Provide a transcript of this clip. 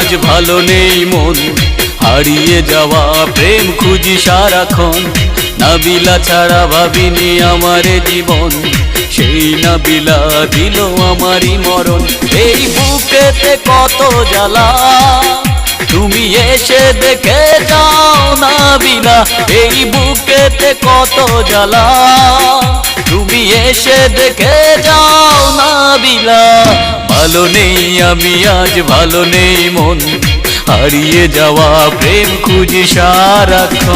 আজ ভালো নেই মন, হারিয়ে যাওয়া প্রেম খুঁজি সারাক্ষণ। নাবিলা ছাড়া ভাবিনি আমারে জীবন, সেই নাবিলা দিল আমারই মরণ। এই বুকেতে কত জ্বালা, তুমি এসে দেখে যাও নাবিলা। এই বুকেতে কত জ্বালা, তুমি এসে দেখে যাও নাবিলা। ভালো নেই আমি আজ, ভালো নেই মন, হারিয়ে যাওয়া প্রেম খুঁজি সারাক্ষণ।